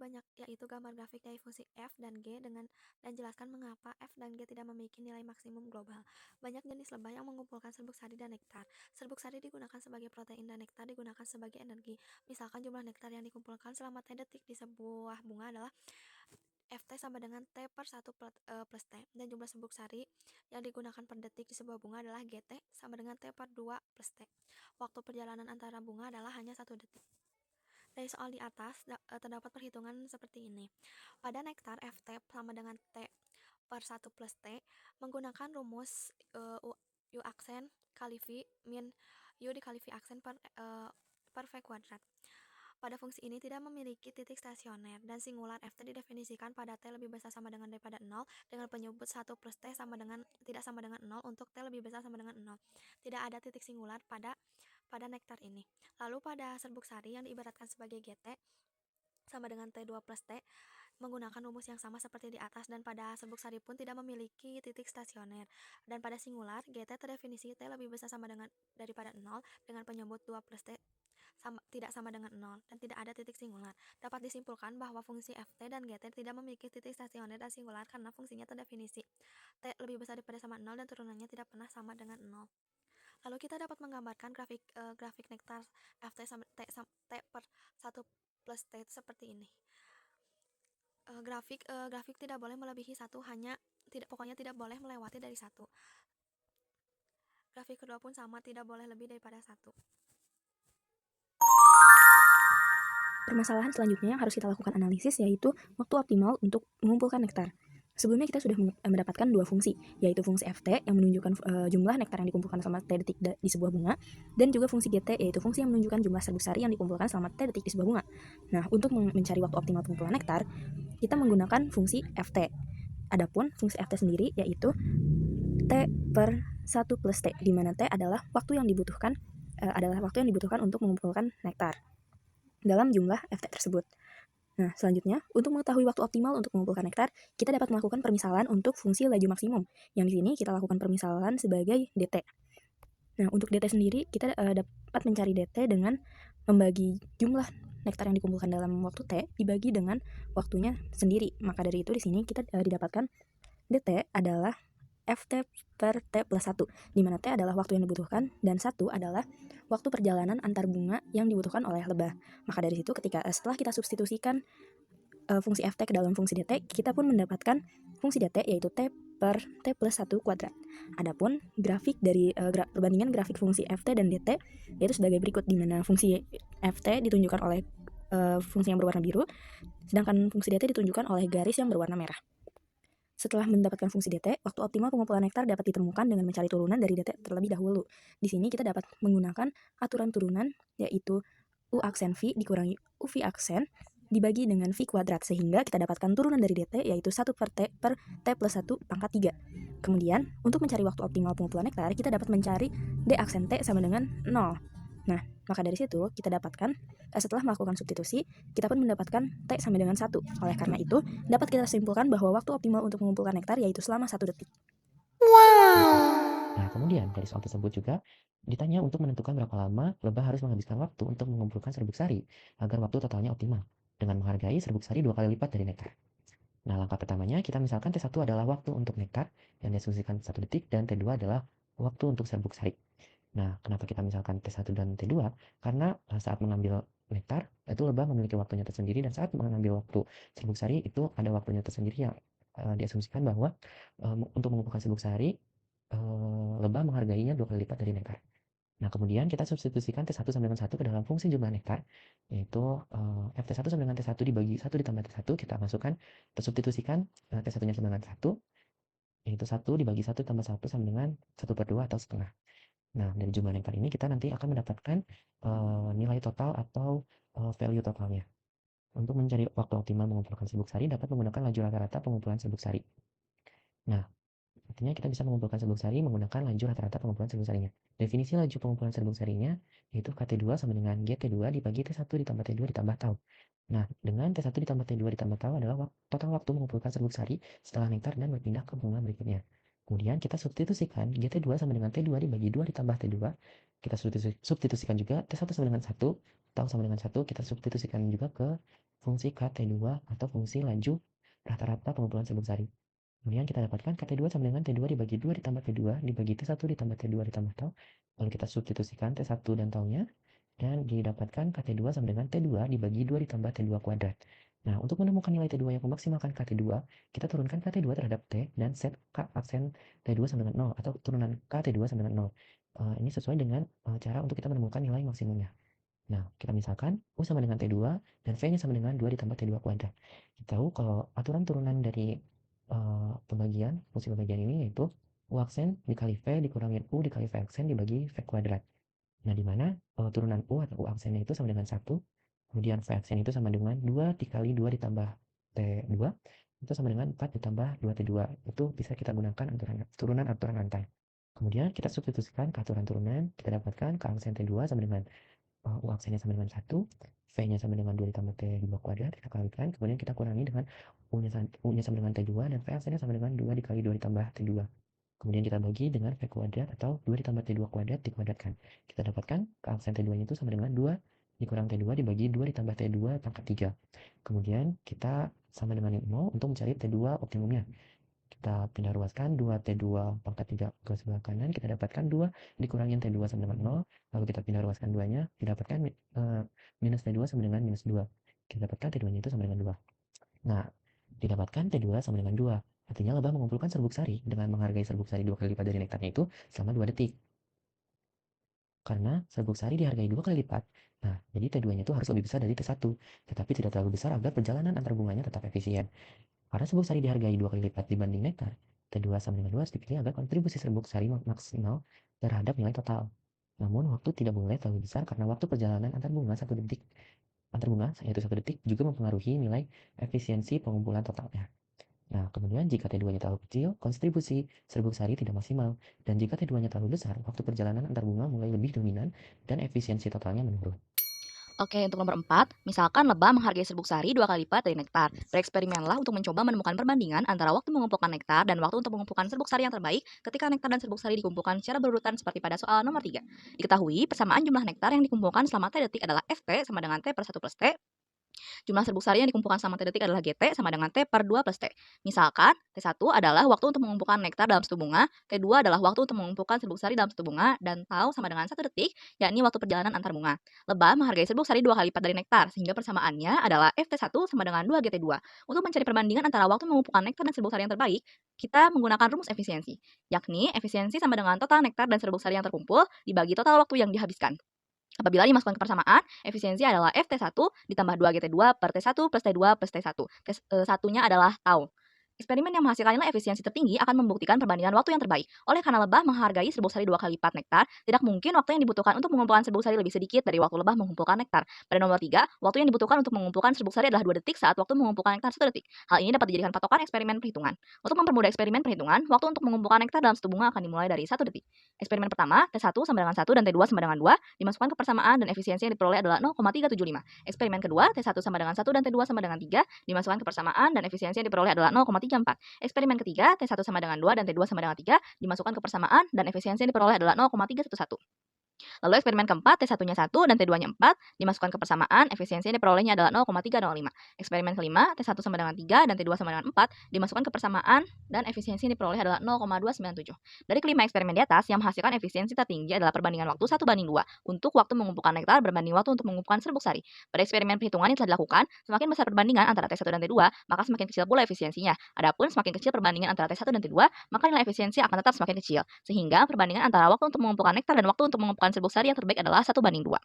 banyak, yaitu gambar grafik dari fungsi f dan g dan jelaskan mengapa f dan g tidak memiliki nilai maksimum global. Banyak jenis lebah yang mengumpulkan serbuk sari dan nektar. Serbuk sari digunakan sebagai protein dan nektar digunakan sebagai energi. Misalkan jumlah nektar yang dikumpulkan selama T detik di sebuah bunga adalah Ft sama dengan T per 1 plus T, dan jumlah serbuk sari yang digunakan per detik di sebuah bunga adalah Gt sama dengan T per 2 plus T. Waktu perjalanan antara bunga adalah hanya 1 detik. Dari soal di atas, terdapat perhitungan seperti ini. Pada nektar, Ft sama dengan T per 1 plus T menggunakan rumus U aksen kali V min U dikali V aksen per V kuadrat. Pada fungsi ini tidak memiliki titik stasioner dan singular Ft didefinisikan pada T lebih besar sama dengan daripada 0 dengan penyebut 1 plus T tidak sama dengan 0 untuk T lebih besar sama dengan 0. Tidak ada titik singular pada nektar ini. Lalu pada serbuk sari yang diibaratkan sebagai Gt sama dengan T2 plus T menggunakan rumus yang sama seperti di atas, dan pada serbuk sari pun tidak memiliki titik stasioner. Dan pada singular, Gt terdefinisi T lebih besar sama dengan daripada 0 dengan penyebut 2 plus T tidak sama dengan 0 dan tidak ada titik singular. Dapat disimpulkan bahwa fungsi Ft dan Gt tidak memiliki titik stasioner dan singular karena fungsinya terdefinisi T lebih besar daripada sama 0 dan turunannya tidak pernah sama dengan 0. Lalu kita dapat menggambarkan grafik nektar Ft sama T per 1 plus T itu seperti ini. Grafik tidak boleh melebihi 1, pokoknya tidak boleh melewati dari 1. Grafik kedua pun sama, tidak boleh lebih daripada 1. Permasalahan selanjutnya yang harus kita lakukan analisis yaitu waktu optimal untuk mengumpulkan nektar. Sebelumnya kita sudah mendapatkan dua fungsi, yaitu fungsi Ft yang menunjukkan jumlah nektar yang dikumpulkan selama T detik di sebuah bunga, dan juga fungsi Gt yaitu fungsi yang menunjukkan jumlah serbuk sari yang dikumpulkan selama T detik di sebuah bunga. Nah, untuk mencari waktu optimal pengumpulan nektar, kita menggunakan fungsi Ft. Adapun fungsi Ft sendiri yaitu T per 1 plus T, di mana T adalah waktu yang dibutuhkan untuk mengumpulkan nektar dalam jumlah Ft tersebut. Nah, selanjutnya, untuk mengetahui waktu optimal untuk mengumpulkan nektar, kita dapat melakukan permisalan untuk fungsi laju maksimum. Yang di sini kita lakukan permisalan sebagai dt. Nah, untuk dt sendiri, kita dapat mencari dt dengan membagi jumlah nektar yang dikumpulkan dalam waktu T dibagi dengan waktunya sendiri. Maka dari itu di sini kita didapatkan dt adalah Ft per T plus 1, di mana T adalah waktu yang dibutuhkan dan 1 adalah waktu perjalanan antar bunga yang dibutuhkan oleh lebah. Maka dari situ setelah kita substitusikan fungsi Ft ke dalam fungsi dt, kita pun mendapatkan fungsi dt yaitu T per T plus 1 kuadrat. Adapun grafik dari perbandingan grafik fungsi Ft dan dt yaitu sebagai berikut, di mana fungsi Ft ditunjukkan oleh fungsi yang berwarna biru, sedangkan fungsi dt ditunjukkan oleh garis yang berwarna merah. Setelah mendapatkan fungsi dt, waktu optimal pengumpulan nektar dapat ditemukan dengan mencari turunan dari dt terlebih dahulu. Di sini kita dapat menggunakan aturan turunan, yaitu U aksen V dikurangi UV aksen dibagi dengan V kuadrat, sehingga kita dapatkan turunan dari dt yaitu 1 per T plus 1 pangkat 3. Kemudian, untuk mencari waktu optimal pengumpulan nektar, kita dapat mencari D aksen T sama dengan 0. Nah, maka dari situ kita dapatkan, setelah melakukan substitusi, kita pun mendapatkan T sama dengan 1. Oleh karena itu, dapat kita simpulkan bahwa waktu optimal untuk mengumpulkan nektar yaitu selama 1 detik. Nah, kemudian dari soal tersebut juga ditanya untuk menentukan berapa lama lebah harus menghabiskan waktu untuk mengumpulkan serbuk sari agar waktu totalnya optimal dengan menghargai serbuk sari 2 kali lipat dari nektar. Nah, langkah pertamanya kita misalkan T1 adalah waktu untuk nektar yang diasumsikan 1 detik dan T2 adalah waktu untuk serbuk sari. Nah, kenapa kita misalkan T1 dan T2? Karena saat mengambil nektar itu lebah memiliki waktunya tersendiri, dan saat mengambil waktu serbuk sari itu ada waktunya tersendiri yang diasumsikan bahwa untuk mengumpulkan serbuk sari lebah menghargainya 2 kali lipat dari nektar. Nah, kemudian kita substitusikan T1 sama dengan 1 ke dalam fungsi jumlah nektar, yaitu Ft1 sama dengan T1 dibagi 1 ditambah T1, kita masukkan, tersubstitusikan T1-nya sama dengan 1, yaitu 1 dibagi 1 tambah 1 sama dengan 1 per 2 atau setengah. Nah, dari jumlah nektar ini kita nanti akan mendapatkan nilai total atau value totalnya. Untuk mencari waktu optimal mengumpulkan serbuk sari dapat menggunakan laju rata-rata pengumpulan serbuk sari. Nah, artinya kita bisa mengumpulkan serbuk sari menggunakan laju rata-rata pengumpulan serbuk sarinya. Definisi laju pengumpulan serbuk sarinya yaitu KT2 sama dengan GT2 dibagi T1 ditambah T2 ditambah tau. Nah, dengan T1 ditambah T2 ditambah tau adalah total waktu mengumpulkan serbuk sari setelah nektar dan berpindah ke bunga berikutnya. Kemudian kita substitusikan GT2 sama dengan T2 dibagi 2 ditambah T2, kita substitusikan juga T1 sama dengan 1, tau sama dengan 1, kita substitusikan juga ke fungsi KT2 atau fungsi laju rata-rata pengumpulan serbuk sari. Kemudian kita dapatkan KT2 sama dengan T2 dibagi 2 ditambah T2 dibagi T1 ditambah T2 ditambah tau. Lalu kita substitusikan T1 dan taunya, dan didapatkan KT2 sama dengan T2 dibagi 2 ditambah T2 kuadrat. Nah, untuk menemukan nilai T2 yang memaksimalkan KT2, kita turunkan KT2 terhadap T dan set K aksen T2 sama dengan 0 atau turunan KT2 sama dengan 0. Ini sesuai dengan cara untuk kita menemukan nilai maksimumnya. Nah, kita misalkan U sama dengan T2 dan V-nya sama dengan 2 ditambah T2 kuadrat. Kita tahu kalau aturan turunan dari fungsi pembagian ini yaitu U aksen dikali V dikurangin U dikali V aksen dibagi V kuadrat. Nah, di mana turunan U atau U aksennya itu sama dengan 1, kemudian V aksen itu sama dengan 2 dikali 2 ditambah T2, itu sama dengan 4 ditambah 2T2. Itu bisa kita gunakan turunan aturan rantai. Kemudian kita substitusikan ke aturan turunan, kita dapatkan K aksen T2 sama dengan U aksennya sama dengan 1, V-nya sama dengan 2 ditambah T2 kuadrat, kita kalikan, kemudian kita kurangi dengan U-nya sama dengan T2, dan V aksennya sama dengan 2 dikali 2 ditambah T2. Kemudian kita bagi dengan V kuadrat atau 2 ditambah T2 kuadrat dikuadratkan. Kita dapatkan K aksen T2-nya itu sama dengan 2 dikurang T2 dibagi 2 ditambah T2 pangkat 3. Kemudian kita sama dengan 0 untuk mencari T2 optimumnya. Kita pindah ruaskan 2T2 pangkat 3 ke sebelah kanan, kita dapatkan 2 dikurangin T2 sama dengan 0, lalu kita pindah ruaskan 2-nya, didapatkan minus T2 sama dengan minus 2. Kita dapatkan T2-nya itu sama dengan 2. Nah, didapatkan T2 sama dengan 2. Artinya lebah mengumpulkan serbuk sari dengan menghargai serbuk sari 2 kali lipat dari nektarnya itu selama 2 detik. Karena serbuk sari dihargai 2 kali lipat, nah jadi T2-nya itu harus lebih besar dari T1, tetapi tidak terlalu besar agar perjalanan antar bunganya tetap efisien. Karena serbuk sari dihargai 2 kali lipat dibanding nektar, T2 sama dengan 2 harus dipilih agar kontribusi serbuk sari maksimal terhadap nilai total. Namun waktu tidak boleh terlalu besar karena waktu perjalanan antar bunga yaitu 1 detik juga mempengaruhi nilai efisiensi pengumpulan totalnya. Nah, kemudian jika T2-nya terlalu kecil, kontribusi serbuk sari tidak maksimal. Dan jika T2-nya terlalu besar, waktu perjalanan antar bunga mulai lebih dominan dan efisiensi totalnya menurun. Oke, untuk nomor 4, misalkan lebah menghargai serbuk sari 2 kali lipat dari nektar. Bereksperimenlah untuk mencoba menemukan perbandingan antara waktu mengumpulkan nektar dan waktu untuk mengumpulkan serbuk sari yang terbaik ketika nektar dan serbuk sari dikumpulkan secara berurutan seperti pada soal nomor 3. Diketahui, persamaan jumlah nektar yang dikumpulkan selama T detik adalah Ft sama dengan T per 1 plus T. Jumlah serbuk sari yang dikumpulkan selama T detik adalah GT sama dengan T per 2 plus T. Misalkan, T1 adalah waktu untuk mengumpulkan nektar dalam satu bunga, T2 adalah waktu untuk mengumpulkan serbuk sari dalam satu bunga, dan tau sama dengan 1 detik, yakni waktu perjalanan antar bunga. Lebah menghargai serbuk sari 2 kali lipat dari nektar, sehingga persamaannya adalah Ft1 sama dengan 2 GT2. Untuk mencari perbandingan antara waktu mengumpulkan nektar dan serbuk sari yang terbaik, kita menggunakan rumus efisiensi, yakni efisiensi sama dengan total nektar dan serbuk sari yang terkumpul dibagi total waktu yang dihabiskan. Apabila dimasukkan ke persamaan, efisiensi adalah Ft1 ditambah 2GT2 per T1 plus T2 plus T1. T1-nya adalah tau. Eksperimen yang menghasilkan nilai efisiensi tertinggi akan membuktikan perbandingan waktu yang terbaik. Oleh karena lebah menghargai serbuk sari 2 kali lipat nektar, tidak mungkin waktu yang dibutuhkan untuk mengumpulkan serbuk sari lebih sedikit dari waktu lebah mengumpulkan nektar. Pada nomor 3, waktu yang dibutuhkan untuk mengumpulkan serbuk sari adalah 2 detik saat waktu mengumpulkan nektar 1 detik. Hal ini dapat dijadikan patokan eksperimen perhitungan. Untuk mempermudah eksperimen perhitungan, waktu untuk mengumpulkan nektar dalam satu bunga akan dimulai dari 1 detik. Eksperimen pertama, T1 sama dengan 1 dan T2 sama dengan 2, dimasukkan ke persamaan dan efisiensi yang diperoleh adalah 0,375. Eksperimen kedua, T1 sama dengan 1 dan T2 sama dengan 3, dimasukkan ke persamaan dan efisiensi yang diperoleh adalah 0,34. Eksperimen ketiga, T1 sama dengan 2 dan T2 sama dengan 3, dimasukkan ke persamaan dan efisiensi yang diperoleh adalah 0,311. Lalu eksperimen keempat, T1-nya 1 dan T2-nya 4, dimasukkan ke persamaan, efisiensi yang diperolehnya adalah 0,305. Eksperimen kelima, T1 sama dengan 3 dan T2 sama dengan 4, dimasukkan ke persamaan, dan efisiensi yang diperoleh adalah 0,297. Dari kelima eksperimen di atas, yang menghasilkan efisiensi tertinggi adalah perbandingan waktu 1:2 untuk waktu mengumpulkan nektar berbanding waktu untuk mengumpulkan serbuk sari. Pada eksperimen perhitungan yang telah dilakukan, semakin besar perbandingan antara T1 dan T2, maka semakin kecil pula efisiensinya. Adapun semakin kecil perbandingan antara T1 dan T2, maka nilai efisiensi akan tetap semakin kecil. Sehingga perbandingan antara waktu untuk mengumpulkan nektar dan waktu untuk mengumpulkan serbuk sari yang terbaik adalah 1:2.